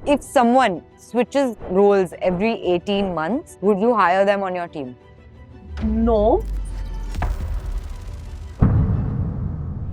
If someone switches roles every 18 months, would you hire them on your team? No.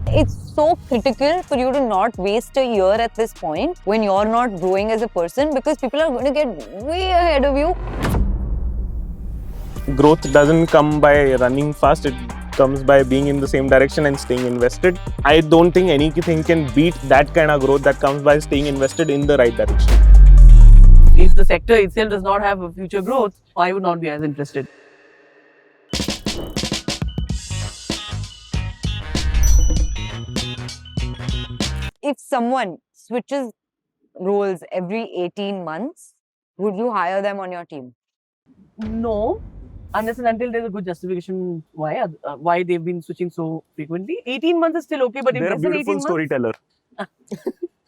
It's so critical for you to not waste a year at this point when you're not growing as a person, because people are going to get way ahead of you. Growth doesn't come by running fast, it comes by being in the same direction and staying invested. I don't think anything can beat that kind of growth that comes by staying invested in the right direction. If the sector itself does not have a future growth, I would not be as interested. If someone switches roles every 18 months, would you hire them on your team? No, unless and until there's a good justification why they've been switching so frequently. 18 months is still okay, but if They're a less than beautiful 18 months, storyteller.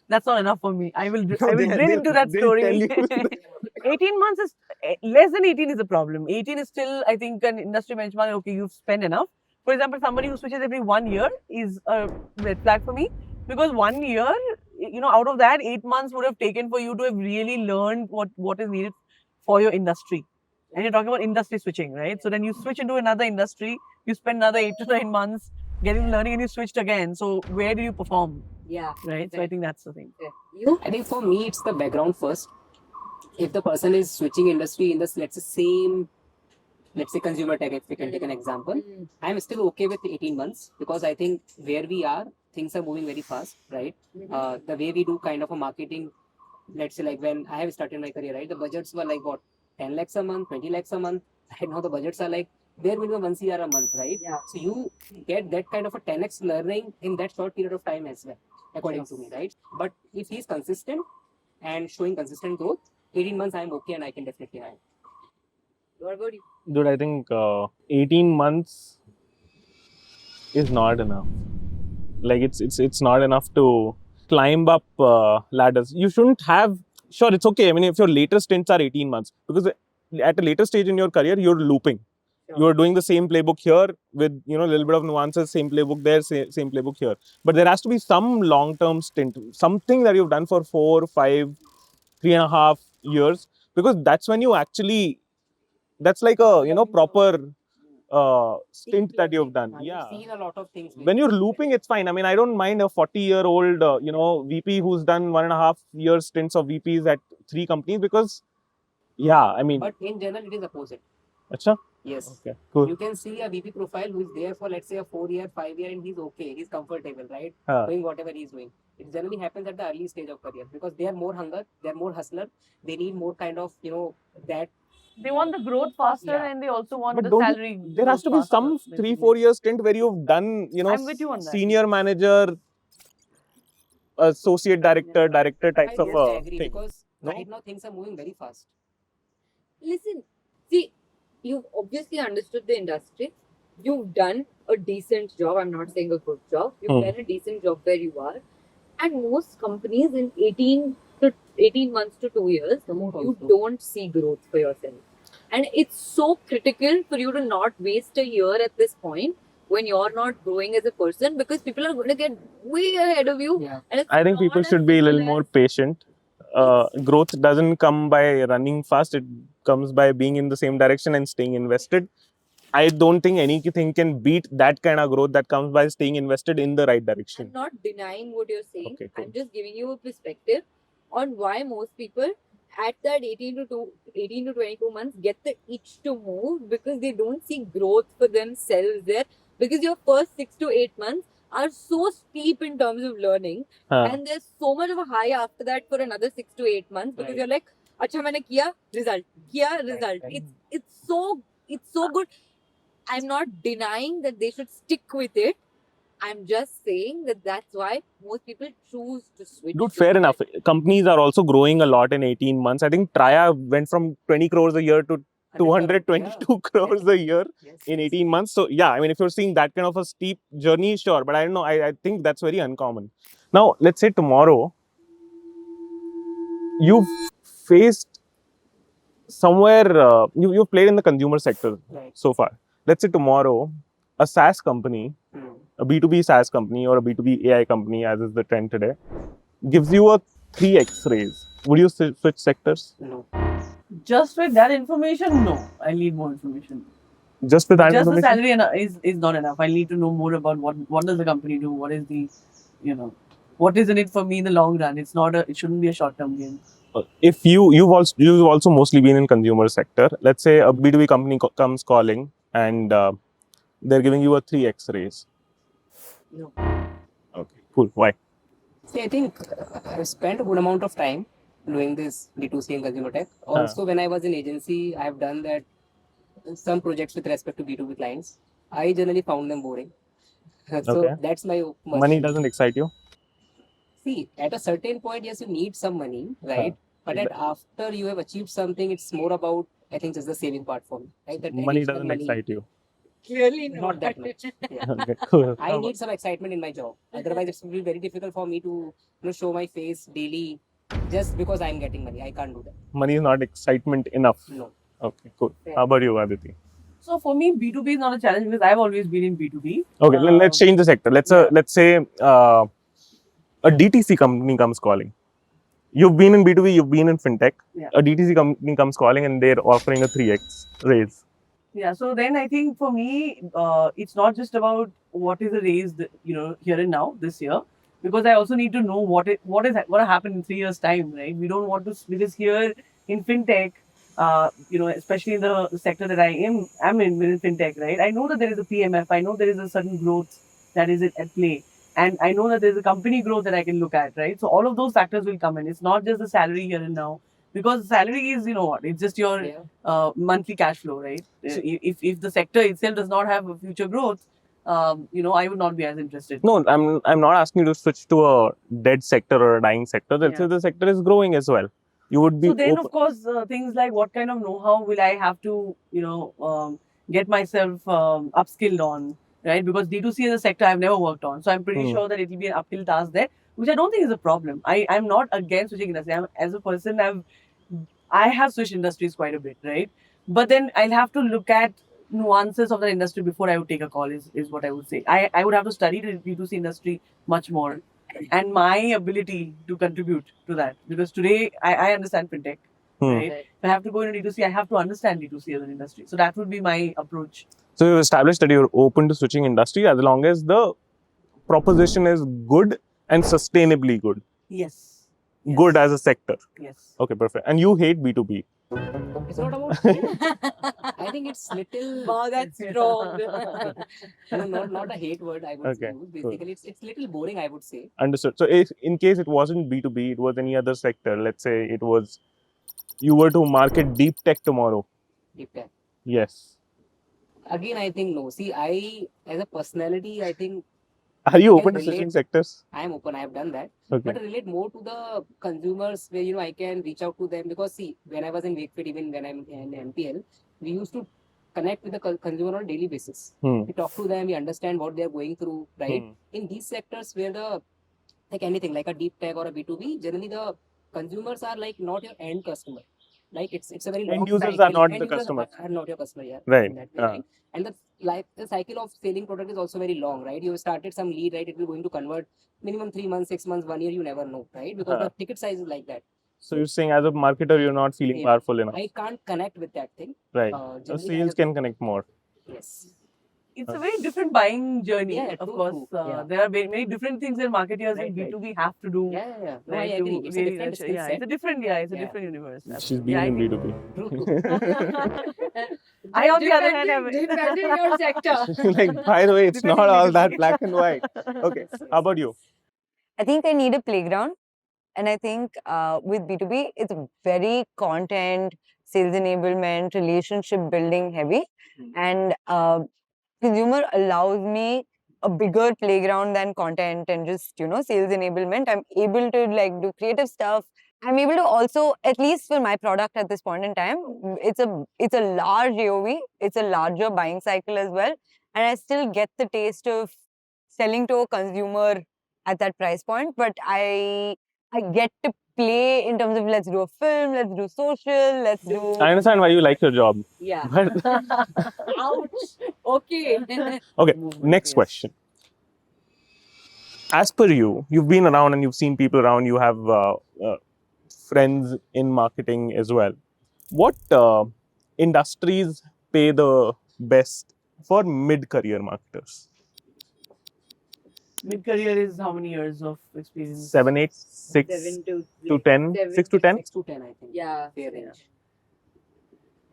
that's not enough for me. I will drill they'll- into that they'll story. tell you. 18 months is less than 18 is a problem. 18 is still, I think, an industry benchmark. Okay, you've spent enough. For example, somebody who switches every 1 year is a red flag for me, because 1 year, out of that, 8 months would have taken for you to have really learned what is needed for your industry. And you're talking about industry switching, right? So then you switch into another industry, you spend another 8 to 9 months getting learning, and you switched again. So where do you perform? Yeah. Right. So I think that's the thing. You? I think for me, it's the background first. If the person is switching industry in this, let's say consumer tech, if we can take an example, I'm still okay with 18 months, because I think where we are, things are moving very fast, right? The way we do kind of a marketing, let's say like when I have started my career, right? The budgets were like what, 10 lakhs a month, 20 lakhs a month. Right now the budgets are like bare minimum 1 CR a month, right? Yeah. So you get that kind of a 10x learning in that short period of time as well, according to me, right? But if he's consistent and showing consistent growth, 18 months I'm okay and I can definitely hire. What about you? Dude, I think 18 months is not enough. Like it's not enough to climb up ladders. You shouldn't have. Sure, it's okay. I mean, if your later stints are 18 months, because at a later stage in your career, you're looping. Sure. You're doing the same playbook here with a little bit of nuances. Same playbook there, same playbook here. But there has to be some long-term stint, something that you've done for 4, 5, 3.5 years, because that's when you actually. That's like a proper stint that you've done. Yeah. You've seen a lot of things. When you're looping, it's fine. I mean, I don't mind a 40-year-old, VP who's done 1.5 year stints of VPs at 3 companies, because, yeah, I mean. But in general, it is opposite. Achha? Yes. Okay, cool. You can see a VP profile who is there for, let's say, a 4-year, 5-year, and he's okay. He's comfortable, right? Doing whatever he's doing. It generally happens at the early stage of career, because they are more hunger, they're more hustler. They need more kind of, that. They want the growth faster, and they also want But the don't salary. there has to be some 3-4 year stint where you've done, I'm with you on that. senior manager, associate director, director types I of totally agree, thing. because No? right now things are moving very fast. Listen, see, you've obviously understood the industry. You've done a decent job. I'm not saying a good job. You've done a decent job where you are. And most companies in 18 months to 2 years, you don't see growth for yourself. And it's so critical for you to not waste a year at this point when you're not growing as a person, because people are going to get way ahead of you. Yeah. And it's I think not people as should be a little simple more as- patient. Growth doesn't come by running fast, it comes by being in the same direction and staying invested. I don't think anything can beat that kind of growth that comes by staying invested in the right direction. I'm not denying what you're saying. Okay, cool. I'm just giving you a perspective on why most people at that 18 to 22 months get the itch to move, because they don't see growth for themselves there. Because your first 6 to 8 months are so steep in terms of learning, and there's so much of a high after that for another 6 to 8 months, because you're like, acha maine kiya, result. It's so good. I'm not denying that they should stick with it. I'm just saying that that's why most people choose to switch. Dude, fair enough. Companies are also growing a lot in 18 months. I think Traya went from 20 crores a year to 222 crores a year in 18 months. So, yeah, I mean, if you're seeing that kind of a steep journey, sure. But I don't know. I think that's very uncommon. Now, let's say tomorrow, you've faced somewhere, you've played in the consumer sector so far. Let's say tomorrow, a SaaS company, a B2B SaaS company or a B2B AI company, as is the trend today, gives you a 3x raise. Would you switch sectors? No. Just with that information, no. I need more information. Just with that Just the information? salary is not enough. I need to know more about what does the company do. What is the, what is in it for me in the long run. It shouldn't be a short term game. If you've also mostly been in consumer sector. Let's say a B2B company comes calling and they're giving you a 3x raise. No. Okay, cool. Why? See, I think I've spent a good amount of time doing this D2C and consumer tech. Also, when I was in agency, I've done that some projects with respect to B2B clients. I generally found them boring. So Okay. that's my Money doesn't excite you? See, at a certain point, yes, you need some money, right? But after you have achieved something, it's more about, I think, just the saving part for me, right? That Money additional doesn't money, excite you. Clearly not that much. Yeah. Okay, cool. I need some excitement in my job. Otherwise, it's will be very difficult for me to show my face daily just because I'm getting money. I can't do that. Money is not excitement enough. No. Okay, cool. Yeah. How about you, Aditi? So for me, B2B is not a challenge because I've always been in B2B. Okay, let's change the sector. Let's say a DTC company comes calling. You've been in B2B, you've been in fintech. Yeah. A DTC company comes calling and they're offering a 3x raise. Yeah, so then I think for me, it's not just about what is the raise, here and now this year, because I also need to know what is going to happen in 3 years' time, right? We don't want to, because here in fintech, especially in the sector that am in within fintech, right? I know that there is a PMF, I know there is a certain growth that is at play, and I know that there is a company growth that I can look at, right? So all of those factors will come in. It's not just the salary here and now, because salary is, it's just your monthly cash flow, right? If the sector itself does not have a future growth, I would not be as interested. No, I'm not asking you to switch to a dead sector or a dying sector. Let's say the sector is growing as well. You would be So then, of course, things like what kind of know-how will I have to, get myself upskilled on, right? Because D2C is a sector I've never worked on, so I'm pretty sure that it will be an uphill task there, which I don't think is a problem. I'm not against switching industry. As a person, I have switched industries quite a bit, right? But then I'll have to look at nuances of the industry before I would take a call, is what I would say. I would have to study the D2C industry much more and my ability to contribute to that. Because today I understand fintech, right? If I have to go into D2C, I have to understand D2C as an industry. So that would be my approach. So you've established that you're open to switching industry as long as the proposition is good and sustainably good. Yes. Good as a sector. Yes. Okay, perfect. And you hate B2B. It's not about. I think it's little. Wow, that's strong. Not a hate word. I would use. Basically, it's little boring. I would say. Understood. So, if in case it wasn't B2B, it was any other sector. Let's say it was, you were to market deep tech tomorrow. Deep tech. Yes. Again, I think no. See, as a personality, I think. Are you open to switching sectors? I am open. I have done that. Okay. But I relate more to the consumers where I can reach out to them, because see, when I was in Wakefit, even when I'm in MPL, we used to connect with the consumer on a daily basis. We talk to them, we understand what they are going through, right? In these sectors where like anything, like a deep tech or a B2B, generally the consumers are like not your end customer. Like it's a very long end users cycle. are not end the users customers. Are not your customer, yeah. Right. Right? And the cycle of selling product is also very long, right? You started some lead, right? It will going to convert minimum 3 months, 6 months, 1 year, you never know, right? Because the ticket size is like that. So you're saying as a marketer, you're not feeling powerful enough. I can't connect with that thing. Right. So sales can connect more. Yes. It's a very different buying journey, of course. There are many different things that marketers in B2B have to do. Yeah. No, Right, I agree. It's a different skill set. It's a different universe. She's been in B2B. I, on the other hand, Depending your sector. Like, by the way, it's not all that black and white. Okay. How about you? I think I need a playground. And I think with B2B, it's very content, sales enablement, relationship building heavy. And consumer allows me a bigger playground than content and just, sales enablement. I'm able to do creative stuff. I'm able to also, at least for my product at this point in time, it's a large AOV. It's a larger buying cycle as well. And I still get the taste of selling to a consumer at that price point. But I get to play in terms of let's do a film, let's do social, let's do... I understand why you like your job. Yeah. But Ouch. Okay. okay, next question. As per you, you've been around and you've seen people around, you have friends in marketing as well. What industries pay the best for mid-career marketers? Mid-career is how many years of experience? 7, 8, 6 7 to to 10, 6 to 10. 6 to 10, I think. Yeah. Fair range.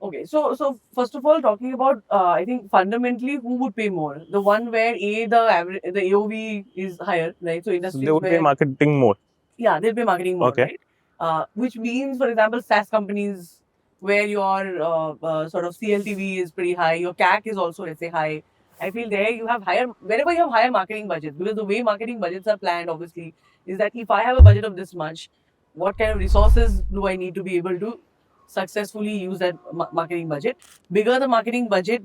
Okay, so first of all, talking about, I think fundamentally, who would pay more? The one where the AOV is higher, right? So So industries they would pay where, marketing more. yeah, they'll pay marketing more, Okay. right? Which means, for example, SaaS companies where your sort of CLTV is pretty high, your CAC is also, let's say, high. I feel there you have wherever you have higher marketing budgets, because the way marketing budgets are planned, obviously, is that if I have a budget of this much, what kind of resources do I need to be able to successfully use that marketing budget? Bigger the marketing budget,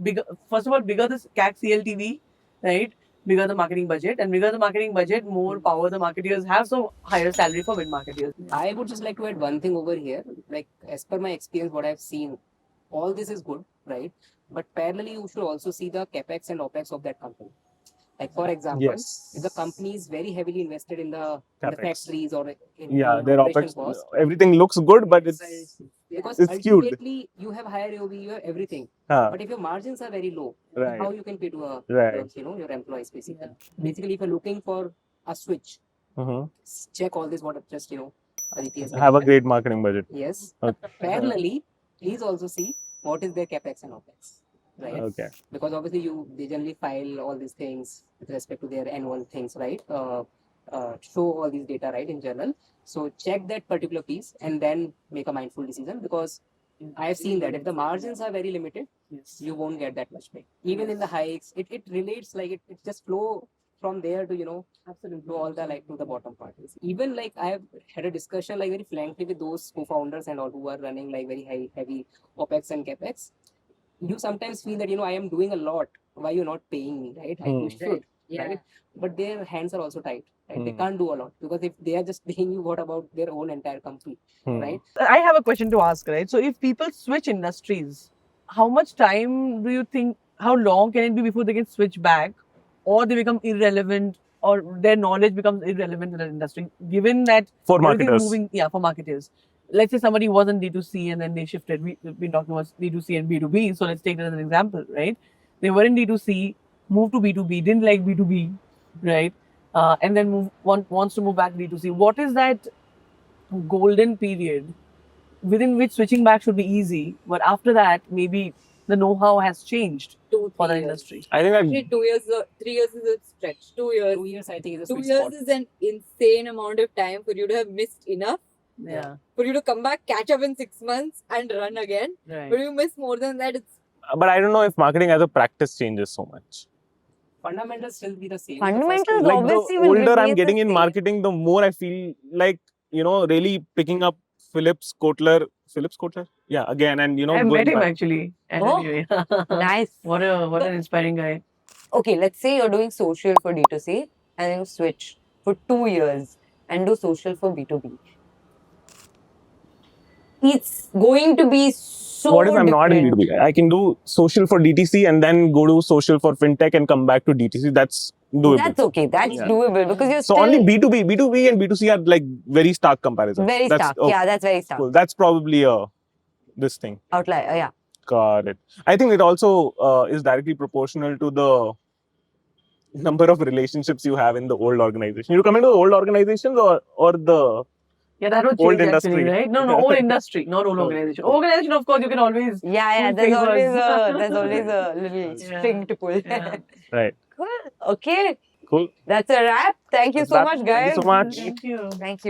first of all, bigger the CAC CLTV, right? Bigger the marketing budget, and bigger the marketing budget, more power the marketeers have, so higher salary for mid-marketeers. I would just like to add one thing over here. Like, as per my experience, what I've seen, all this is good, right? But parallelly, you should also see the capex and opex of that company. Like, for example, Yes. if the company is very heavily invested in the Capex. factories or in Yeah, in their operation OPEX, costs, everything looks good, but it's because it's skewed. ultimately you have higher AOV, you have everything. Huh. But if your margins are very low, Right. how you can pay to Right. your employees basically. Basically, if you're looking for a switch, Mhm. check all this what just Aditi has Have a mentioned. great marketing budget. Yes. Okay. Parallelly, please also see what is their capex and opex, right? Okay. Because obviously they generally file all these things with respect to their annual things, right? Show all these data, right, in general. So check that particular piece and then make a mindful decision, because I have seen that if the margins are very limited, you won't get that much pay. Even in the hikes, it relates like it just flow from there to absolutely to all the like to the bottom part. Even like I have had a discussion like very frankly with those co-founders and all who are running like very heavy OPEX and CAPEX. You sometimes feel that I am doing a lot. Why you're not paying me, right? You should, Yeah. right? But their hands are also tight, right? They Hmm. can't do a lot, because if they are just paying you, what about their own entire company, Hmm. right? I have a question to ask, right? So if people switch industries, how much time do you think, how long can it be before they can switch back, or they become irrelevant, or their knowledge becomes irrelevant in the industry, given that For everything's marketers. moving, for marketers. Let's say somebody was in D2C and then they shifted. We've been talking about D2C and B2B, so let's take that as an example, right? They were in D2C, moved to B2B, didn't like B2B, right? And then wants to move back to D2C. What is that golden period within which switching back should be easy, but after that maybe the know-how has changed 2-3 for the years. industry? I think Actually, that 2 years, 3 years is a stretch. 2 years. 2 years, I think, is a 2 sweet years spot. is an insane amount of time for you to have missed enough, Yeah, for you to come back, catch up in 6 months, and run again. right. But you miss more than that. It's but I don't know if marketing as a practice changes so much. Fundamentals still be the same. Fundamentals Like obviously the will older I'm remain getting the in same. marketing, the more I feel like really picking up Phillips Kotler, yeah, again, and I going met him back. actually. Oh, nice. What an inspiring guy. Okay, let's say you're doing social for D2C and then you switch for 2 years and do social for B2B. It's going to be so What if I'm not in different. B2B? I can do social for DTC and then go to social for fintech and come back to DTC. That's doable. That's okay. That's Yeah. doable because you're So still only B2B and B2C are like very stark comparisons. very That's, stark. okay, Yeah, that's very stark. cool. That's probably this thing. Outlier. Yeah. Got it. I think it also is directly proportional to the number of relationships you have in the old organization. You come into the old organizations or the Yeah, that would old change industry. actually, right? No, old industry, not old organization. Organization, of course, you can always Yeah. pull There's favors. always a little Yeah. string to pull. Yeah. Right. Cool. Okay. Cool. That's a wrap. Thank you That's so that. much, Thank guys. you so much. Thank you. Thank you.